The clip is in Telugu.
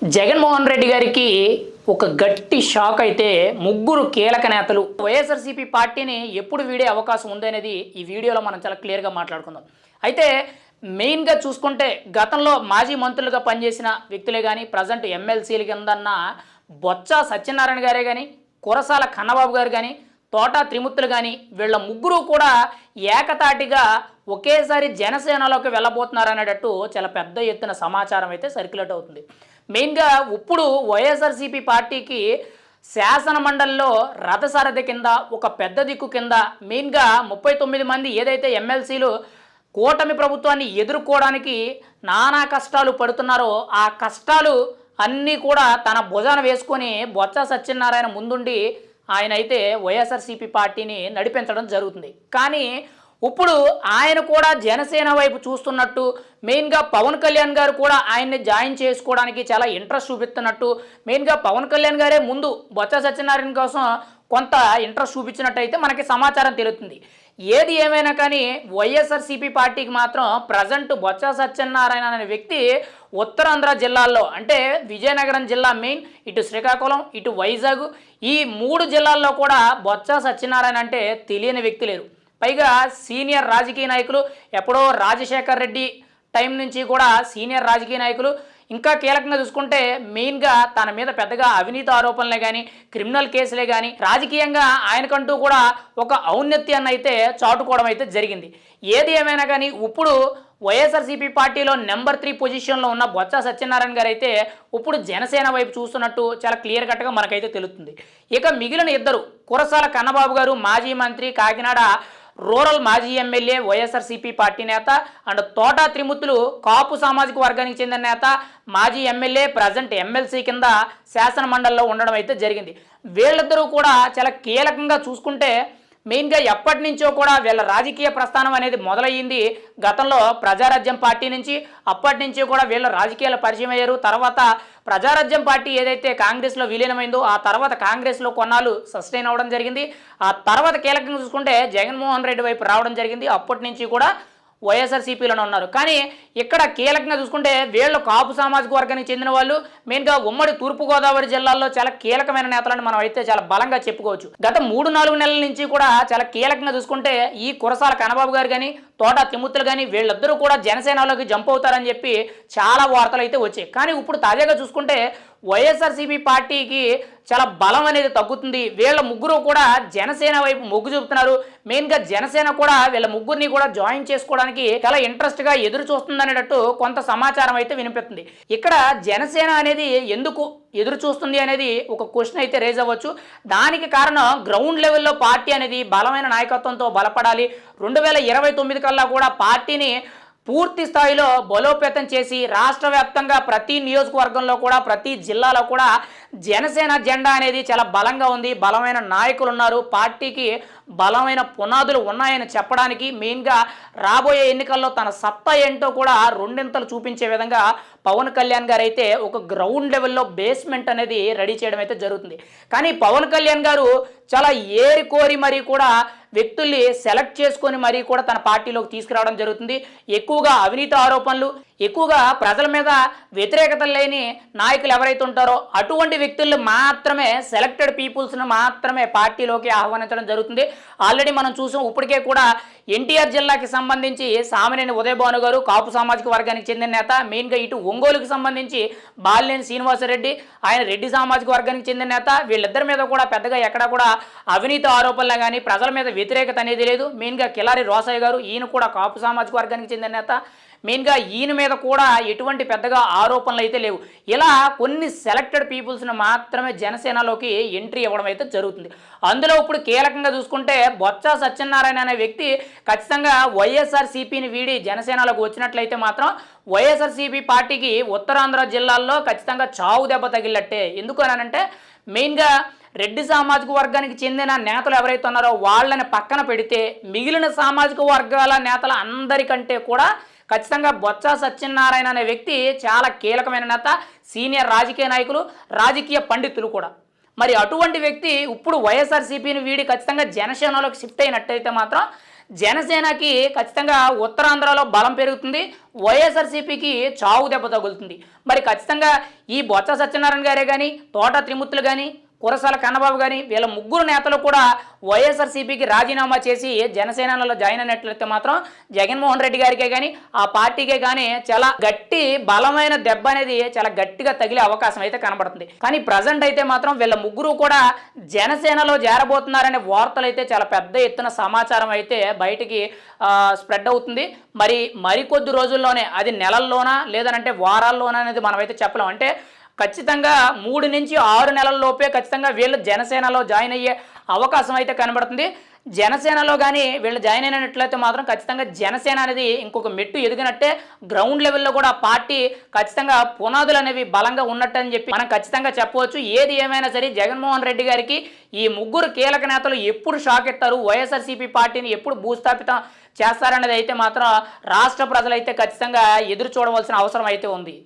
జగన్మోహన్ రెడ్డి గారికి ఒక గట్టి షాక్ అయితే ముగ్గురు కీలక నేతలు వైఎస్ఆర్సీపీ పార్టీని ఎప్పుడు వీడే అవకాశం ఉందనేది ఈ వీడియోలో మనం చాలా క్లియర్గా మాట్లాడుకుందాం. అయితే మెయిన్గా చూసుకుంటే గతంలో మాజీ మంత్రులుగా పనిచేసిన వ్యక్తులే కానీ ప్రజెంట్ ఎమ్మెల్సీల కిందన్న బొత్స సత్యనారాయణ గారే కానీ కురసాల కన్నబాబు గారు కానీ తోటా త్రిమూర్తులు కానీ వీళ్ళ ముగ్గురు కూడా ఏకతాటిగా ఒకేసారి జనసేనలోకి వెళ్ళబోతున్నారు అనేటట్టు చాలా పెద్ద ఎత్తున సమాచారం అయితే సర్క్యులేట్ అవుతుంది. మెయిన్గా ఇప్పుడు వైఎస్ఆర్సీపీ పార్టీకి శాసన మండలిలో రథసారథి కింద ఒక పెద్ద దిక్కు కింద మెయిన్గా 39 మంది ఏదైతే ఎమ్మెల్సీలు కూటమి ప్రభుత్వాన్ని ఎదుర్కోవడానికి నానా కష్టాలు పడుతున్నారో ఆ కష్టాలు అన్నీ కూడా తన భుజాన వేసుకొని బొత్స సత్యనారాయణ ముందుండి ఆయన అయితే వైఎస్ఆర్సీపీ పార్టీని నడిపించడం జరుగుతుంది. కానీ ఇప్పుడు ఆయన కూడా జనసేన వైపు చూస్తున్నట్టు మెయిన్గా పవన్ కళ్యాణ్ గారు కూడా ఆయన్ని జాయిన్ చేసుకోవడానికి చాలా ఇంట్రెస్ట్ చూపిస్తున్నట్టు మెయిన్గా పవన్ కళ్యాణ్ గారే ముందు బొత్స సత్యనారాయణ కోసం కొంత ఇంట్రెస్ట్ చూపించినట్టయితే మనకి సమాచారం తెలుస్తుంది. ఏది ఏమైనా కానీ వైఎస్ఆర్సీపీ పార్టీకి మాత్రం ప్రజెంట్ బొత్స సత్యనారాయణ అనే వ్యక్తి ఉత్తరాంధ్ర జిల్లాల్లో అంటే విజయనగరం జిల్లా మెయిన్, ఇటు శ్రీకాకుళం, ఇటు వైజాగ్ ఈ 3 జిల్లాల్లో కూడా బొత్స సత్యనారాయణ అంటే తెలియని వ్యక్తి లేరు. పైగా సీనియర్ రాజకీయ నాయకులు, ఎప్పుడో రాజశేఖర్ రెడ్డి టైం నుంచి కూడా సీనియర్ రాజకీయ నాయకులు. ఇంకా కీలకంగా చూసుకుంటే మెయిన్గా తన మీద పెద్దగా అవినీతి ఆరోపణలే కానీ క్రిమినల్ కేసులే కానీ రాజకీయంగా ఆయనకంటూ కూడా ఒక ఔన్నత్యాన్ని అయితే చాటుకోవడం అయితే జరిగింది. ఏది ఏమైనా కానీ ఇప్పుడు వైఎస్ఆర్సీపీ పార్టీలో నెంబర్ 3 పొజిషన్లో ఉన్న బొత్స సత్యనారాయణ గారు అయితే ఇప్పుడు జనసేన వైపు చూస్తున్నట్టు చాలా క్లియర్ కట్గా మనకైతే తెలుస్తుంది. ఇక మిగిలిన ఇద్దరు కురసాల కన్నబాబు గారు మాజీ మంత్రి, కాకినాడ రూరల్ మాజీ ఎమ్మెల్యే, వైఎస్ఆర్సీపీ పార్టీ నేత, అండ్ తోటా త్రిమూర్తులు కాపు సామాజిక వర్గానికి చెందిన నేత, మాజీ ఎమ్మెల్యే, ప్రజెంట్ ఎమ్మెల్సీ కింద శాసన మండలిలో ఉండడం అయితే జరిగింది. వీళ్ళిద్దరూ కూడా చాలా కీలకంగా చూసుకుంటే మెయిన్గా ఎప్పటి నుంచో కూడా వీళ్ళ రాజకీయ ప్రస్థానం అనేది మొదలయ్యింది గతంలో ప్రజారాజ్యం పార్టీ నుంచి. అప్పటి నుంచి కూడా వీళ్ళ రాజకీయాలు పరిచయం అయ్యారు. తర్వాత ప్రజారాజ్యం పార్టీ ఏదైతే కాంగ్రెస్లో విలీనమైందో ఆ తర్వాత కాంగ్రెస్లో కొన్నాళ్ళు సస్టైన్ అవ్వడం జరిగింది. ఆ తర్వాత కీలకంగా చూసుకుంటే జగన్మోహన్ రెడ్డి వైపు రావడం జరిగింది. అప్పటి నుంచి కూడా వైఎస్ఆర్సీపీలోనే ఉన్నారు. కానీ ఇక్కడ కీలకంగా చూసుకుంటే వీళ్ళు కాపు సామాజిక వర్గానికి చెందిన వాళ్ళు. మెయిన్గా ఉమ్మడి తూర్పుగోదావరి జిల్లాల్లో చాలా కీలకమైన నేతలని మనం అయితే చాలా బలంగా చెప్పుకోవచ్చు. గత 3-4 నెలల నుంచి కూడా చాలా కీలకంగా చూసుకుంటే ఈ కురసాల కన్నబాబు గారు కానీ తోటా త్రిమూర్తులు కానీ వీళ్ళిద్దరూ కూడా జనసేనలోకి జంప్ అవుతారని చెప్పి చాలా వార్తలు అయితే వచ్చాయి. కానీ ఇప్పుడు తాజాగా చూసుకుంటే వైఎస్ఆర్సీపీ పార్టీకి చాలా బలం అనేది తగ్గుతుంది. వీళ్ళ ముగ్గురు కూడా జనసేన వైపు మొగ్గు చూపుతున్నారు. మెయిన్గా జనసేన కూడా వీళ్ళ ముగ్గురిని కూడా జాయిన్ చేసుకోవడానికి చాలా ఇంట్రెస్ట్గా ఎదురు చూస్తుంది అనేటట్టు కొంత సమాచారం అయితే వినిపిస్తుంది. ఇక్కడ జనసేన అనేది ఎందుకు ఎదురు చూస్తుంది అనేది ఒక క్వశ్చన్ అయితే రేజ్ అవ్వచ్చు. దానికి కారణం గ్రౌండ్ లెవెల్లో పార్టీ అనేది బలమైన నాయకత్వంతో బలపడాలి. 2029 కల్లా కూడా పార్టీని పూర్తి స్థాయిలో బలోపేతం చేసి రాష్ట్ర వ్యాప్తంగా ప్రతి నియోజకవర్గంలో కూడా ప్రతి జిల్లాలో కూడా జనసేన జెండా అనేది చాలా బలంగా ఉంది. బలమైన నాయకులు ఉన్నారు. పార్టీకి బలమైన పునాదులు ఉన్నాయని చెప్పడానికి మెయిన్గా రాబోయే ఎన్నికల్లో తన సత్తా ఏంటో కూడా రెండింతలు చూపించే విధంగా పవన్ కళ్యాణ్ గారు అయితే ఒక గ్రౌండ్ లెవెల్లో బేస్మెంట్ అనేది రెడీ చేయడం అయితే జరుగుతుంది. కానీ పవన్ కళ్యాణ్ గారు చాలా ఏరి కోరి మరీ కూడా వ్యక్తుల్ని సెలెక్ట్ చేసుకొని మరీ కూడా తన పార్టీలోకి తీసుకురావడం జరుగుతుంది. ఎక్కువగా అవినీతి ఆరోపణలు, ఎక్కువగా ప్రజల మీద వ్యతిరేకత లేని నాయకులు ఎవరైతే ఉంటారో అటువంటి వ్యక్తుల్ని మాత్రమే, సెలెక్టెడ్ పీపుల్స్ని మాత్రమే పార్టీలోకి ఆహ్వానించడం జరుగుతుంది. ఆల్రెడీ మనం చూసాం. ఇప్పటికే కూడా ఎన్టీఆర్ జిల్లాకి సంబంధించి సామినేని ఉదయభాను గారు కాపు సామాజిక వర్గానికి చెందిన నేత, మెయిన్గా ఇటు ఒంగోలుకి సంబంధించి బాలినేని శ్రీనివాసరెడ్డి ఆయన రెడ్డి సామాజిక వర్గానికి చెందిన నేత. వీళ్ళిద్దరి మీద కూడా పెద్దగా ఎక్కడ కూడా అవినీతి ఆరోపణలు కానీ ప్రజల మీద వ్యతిరేకత అనేది లేదు. మెయిన్గా కిలారి రోసయ్య గారు ఈయన కూడా కాపు సామాజిక వర్గానికి చెందిన నేత. మెయిన్గా ఈయన మీద కూడా ఎటువంటి పెద్దగా ఆరోపణలు అయితే లేవు. ఇలా కొన్ని సెలెక్టెడ్ పీపుల్స్ని మాత్రమే జనసేనలోకి ఎంట్రీ ఇవ్వడం అయితే జరుగుతుంది. అందులో ఇప్పుడు కీలకంగా చూసుకుంటే బొత్స సత్యనారాయణ అనే వ్యక్తి ఖచ్చితంగా వైఎస్ఆర్సీపీని వీడి జనసేనలోకి వచ్చినట్లయితే మాత్రం వైఎస్ఆర్సీపీ పార్టీకి ఉత్తరాంధ్ర జిల్లాల్లో ఖచ్చితంగా చావు దెబ్బ తగిలినట్టే. ఎందుకు అనంటే మెయిన్గా రెడ్డి సామాజిక వర్గానికి చెందిన నేతలు ఎవరైతే ఉన్నారో వాళ్ళని పక్కన పెడితే మిగిలిన సామాజిక వర్గాల నేతల అందరికంటే కూడా ఖచ్చితంగా బొత్స సత్యనారాయణ అనే వ్యక్తి చాలా కీలకమైన నేత, సీనియర్ రాజకీయ నాయకులు, రాజకీయ పండితులు కూడా. మరి అటువంటి వ్యక్తి ఇప్పుడు వైఎస్ఆర్సీపీని వీడి ఖచ్చితంగా జనసేనలోకి షిఫ్ట్ అయినట్టయితే మాత్రం జనసేనకి ఖచ్చితంగా ఉత్తరాంధ్రలో బలం పెరుగుతుంది, వైఎస్ఆర్సీపీకి చావు దెబ్బ తగులుతుంది. మరి ఖచ్చితంగా ఈ బొత్స సత్యనారాయణ గారే కానీ, తోట త్రిమూర్తులు కానీ, కురసాల కన్నబాబు కానీ వీళ్ళ ముగ్గురు నేతలు కూడా వైఎస్ఆర్సీపీకి రాజీనామా చేసి జనసేనలో జాయిన్ అయినట్లయితే మాత్రం జగన్మోహన్ రెడ్డి గారికే కానీ ఆ పార్టీకే కానీ చాలా గట్టి బలమైన దెబ్బ అనేది చాలా గట్టిగా తగిలే అవకాశం అయితే కనబడుతుంది. కానీ ప్రజెంట్ అయితే మాత్రం వీళ్ళ ముగ్గురు కూడా జనసేనలో చేరబోతున్నారనే వార్తలు అయితే చాలా పెద్ద ఎత్తున సమాచారం అయితే బయటికి స్ప్రెడ్ అవుతుంది. మరికొద్ది రోజుల్లోనే, అది నెలల్లోనా లేదనంటే వారాల్లోనా అనేది మనమైతే చెప్పలేం. అంటే ఖచ్చితంగా 3 నుంచి 6 నెలల లోపే ఖచ్చితంగా వీళ్ళు జనసేనలో జాయిన్ అయ్యే అవకాశం అయితే కనబడుతుంది. జనసేనలో కానీ వీళ్ళు జాయిన్ అయినట్లయితే మాత్రం ఖచ్చితంగా జనసేన అనేది ఇంకొక మెట్టు ఎదిగినట్టే, గ్రౌండ్ లెవెల్లో కూడా పార్టీ ఖచ్చితంగా పునాదులు అనేవి బలంగా ఉన్నట్టు అని చెప్పి మనం ఖచ్చితంగా చెప్పవచ్చు. ఏది ఏమైనా సరే జగన్మోహన్ రెడ్డి గారికి ఈ ముగ్గురు కీలక నేతలు ఎప్పుడు షాక్ ఇస్తారు, వైఎస్ఆర్సీపీ పార్టీని ఎప్పుడు భూస్థాపితం చేస్తారనేది అయితే మాత్రం రాష్ట్ర ప్రజలైతే ఖచ్చితంగా ఎదురు చూడవలసిన అవసరం అయితే ఉంది.